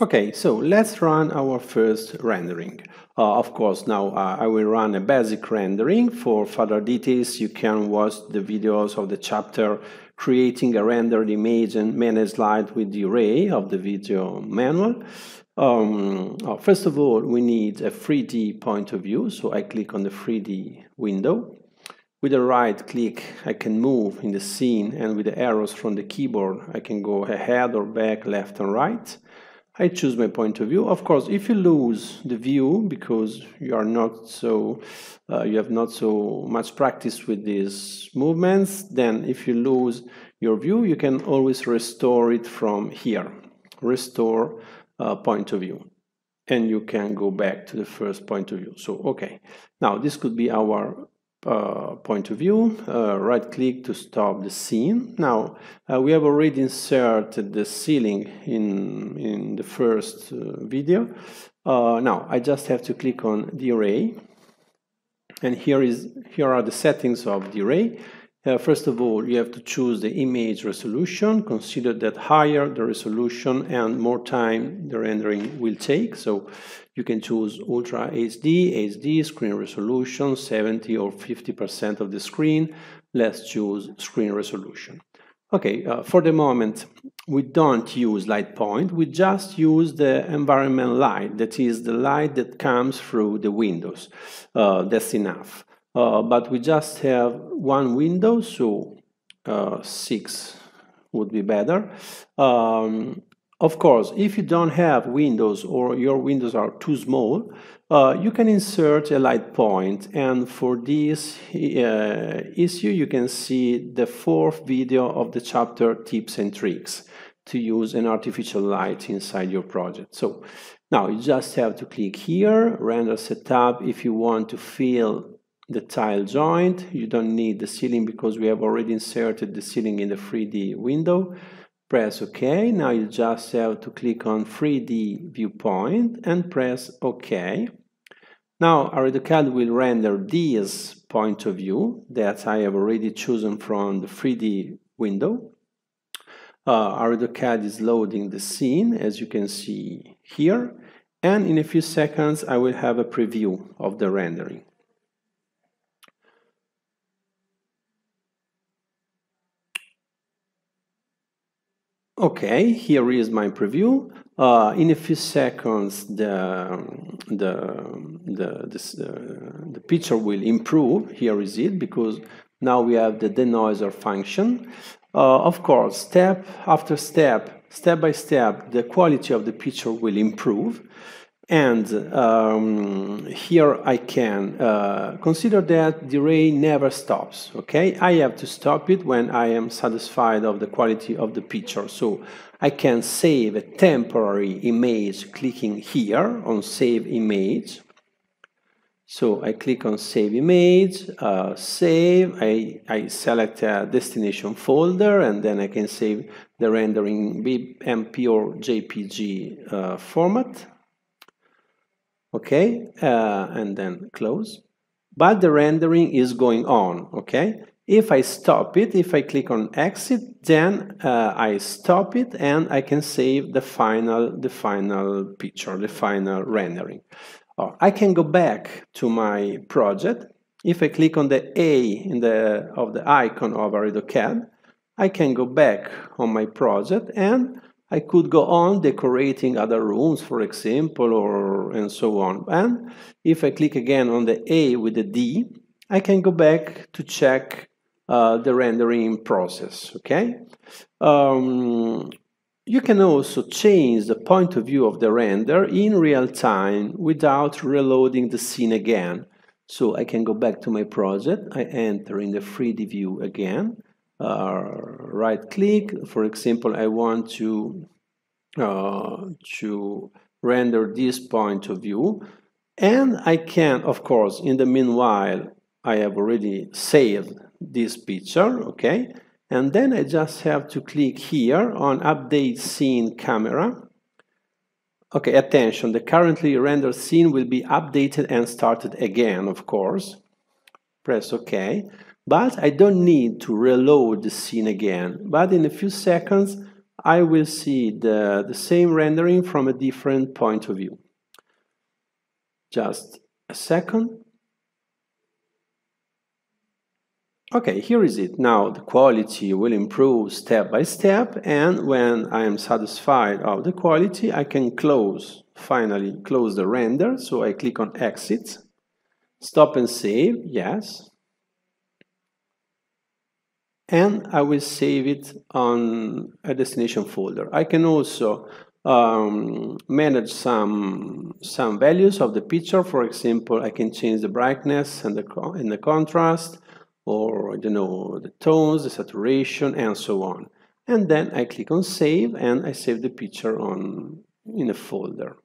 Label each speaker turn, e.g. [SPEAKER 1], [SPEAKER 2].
[SPEAKER 1] Okay, so let's run our first rendering. Of course, now I will run a basic rendering. For further details, you can watch the videos of the chapter creating a rendered image and manage slide with the array of the video manual. First of all, we need a 3D point of view, so I click on the 3D window. With a right click, I can move in the scene, and with the arrows from the keyboard, I can go ahead or back, left and right. I choose my point of view. Of course, if you lose the view because you are not so, you have not so much practice with these movements, then if you lose your view, you can always restore it from here. Restore point of view, and you can go back to the first point of view. So, okay, now this could be our point of view. Right click to stop the scene. Now we have already inserted the ceiling in the first video. Now I just have to click on the array, and here are the settings of the array. First of all, you have to choose the image resolution. Consider that higher the resolution and more time the rendering will take. So you can choose Ultra HD, HD, screen resolution, 70 or 50% of the screen. Let's choose screen resolution. Okay, for the moment, we don't use light point. We just use the environment light, that is the light that comes through the windows. That's enough. But we just have one window, so 6 would be better. Of course, if you don't have windows or your windows are too small, you can insert a light point. And for this issue, you can see the 4th video of the chapter Tips and Tricks to use an artificial light inside your project. So now you just have to click here, render setup. If you want to fill the tile joint, you don't need the ceiling because we have already inserted the ceiling in the 3D window. Press OK. Now you just have to click on 3D viewpoint and press OK. Now ArredoCAD will render this point of view that I have already chosen from the 3D window. ArredoCAD is loading the scene, as you can see here, and in a few seconds I will have a preview of the rendering. Okay, here is my preview. In a few seconds, the picture will improve. Here is it, because now we have the denoiser function. Of course, step after step, step by step, the quality of the picture will improve. And here I can consider that the array never stops, okay? I have to stop it when I am satisfied of the quality of the picture. So I can save a temporary image clicking here on Save Image. So I click on Save Image, Save, I select a destination folder, and then I can save the rendering BMP or JPG format. Okay, and then close. But the rendering is going on, okay? If I stop it, if I click on exit, then I stop it and I can save the final picture, the final rendering. I can go back to my project. If I click on the A of the icon of ArredoCAD, I can go back on my project and I could go on decorating other rooms, for example, and so on. And if I click again on the A with the D, I can go back to check the rendering process, okay? You can also change the point of view of the render in real time without reloading the scene again. So I can go back to my project, I enter in the 3D view again, right click. For example, I want to render this point of view, and I can, of course, in the meanwhile, I have already saved this picture, okay? And then I just have to click here on Update Scene Camera. Okay, attention, the currently rendered scene will be updated and started again, of course. Press OK. But I don't need to reload the scene again. But in a few seconds, I will see the same rendering from a different point of view. Just a second. Okay, here is it. Now the quality will improve step by step, and when I am satisfied of the quality, I can finally close the render. So I click on Exit, stop and save, yes. And I will save it on a destination folder. I can also manage some values of the picture. For example, I can change the brightness and the contrast, or the tones, the saturation, and so on. And then I click on save, and I save the picture in a folder.